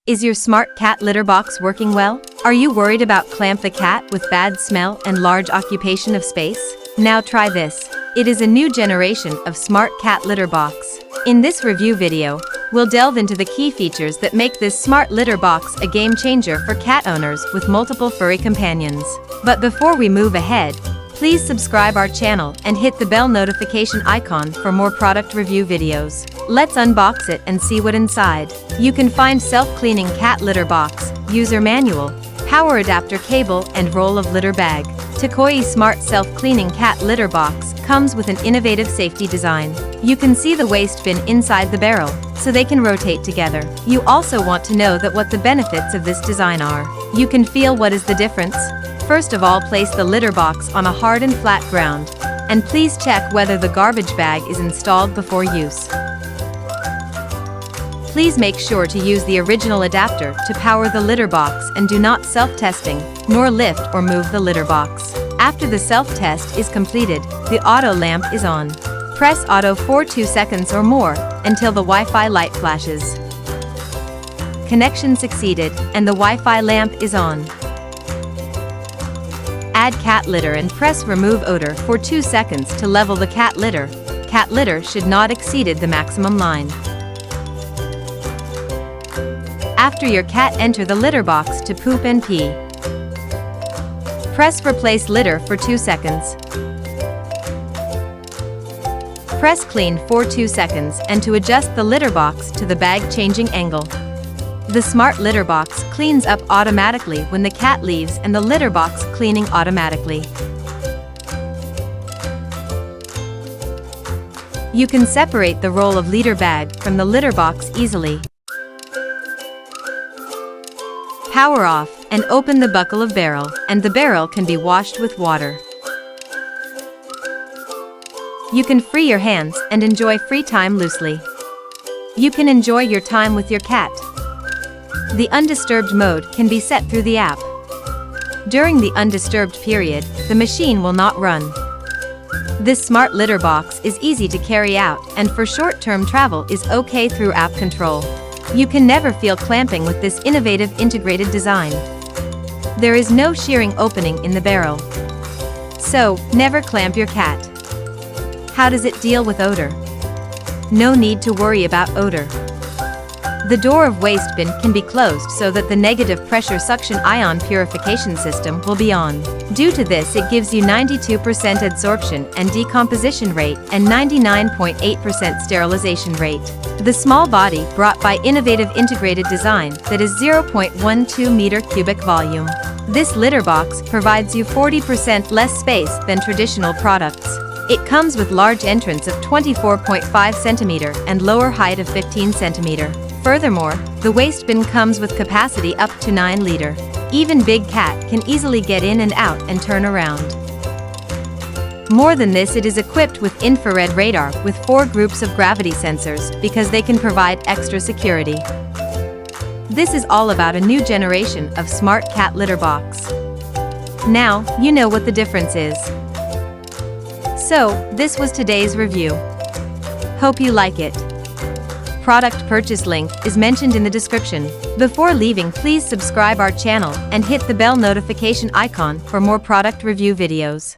Is your smart cat litter box working well? Are you worried about clamp the cat with bad smell and large occupation of space? Now try this. It is a new generation of smart cat litter box. In this review video, we'll delve into the key features that make this smart litter box a game changer for cat owners with multiple furry companions. But before we move ahead, please subscribe our channel and hit the bell notification icon for more product review videos. Let's unbox it and see what inside. You can find self-cleaning cat litter box, user manual, power adapter cable and roll of litter bag. TAKOYI Smart Self-Cleaning Cat Litter Box comes with an innovative safety design. You can see the waste bin inside the barrel, so they can rotate together. You also want to know that what the benefits of this design are. You can feel what is the difference. First of all, place the litter box on a hard and flat ground, and please check whether the garbage bag is installed before use. Please make sure to use the original adapter to power the litter box and do not self-testing, nor lift or move the litter box. After the self-test is completed, the auto lamp is on. Press auto for 2 seconds or more, until the Wi-Fi light flashes. Connection succeeded, and the Wi-Fi lamp is on. Add cat litter and press remove odor for 2 seconds to level the cat litter. Cat litter should not exceed the maximum line. After your cat enter the litter box to poop and pee. Press replace litter for 2 seconds. Press clean for 2 seconds and to adjust the litter box to the bag changing angle. The smart litter box cleans up automatically when the cat leaves and the litter box cleaning automatically. You can separate the roll of litter bag from the litter box easily. Power off and open the buckle of barrel, and the barrel can be washed with water. You can free your hands and enjoy free time loosely. You can enjoy your time with your cat. The undisturbed mode can be set through the app. During the undisturbed period, the machine will not run. This smart litter box is easy to carry out and for short-term travel is okay through app control. You can never feel clamping with this innovative integrated design. There is no shearing opening in the barrel. So, never clamp your cat. How does it deal with odor? No need to worry about odor. The door of waste bin can be closed so that the negative pressure suction ion purification system will be on. Due to this, it gives you 92% adsorption and decomposition rate and 99.8% sterilization rate. The small body brought by innovative integrated design that is 0.12 meter cubic volume. This litter box provides you 40% less space than traditional products. It comes with large entrance of 24.5 centimeter and lower height of 15 centimeter. Furthermore, the waste bin comes with capacity up to 9 liter. Even big cat can easily get in and out and turn around. More than this, it is equipped with infrared radar with 4 groups of gravity sensors because they can provide extra security. This is all about a new generation of smart cat litter box. Now, you know what the difference is. So, this was today's review. Hope you like it. Product purchase link is mentioned in the description. Before leaving, please subscribe our channel and hit the bell notification icon for more product review videos.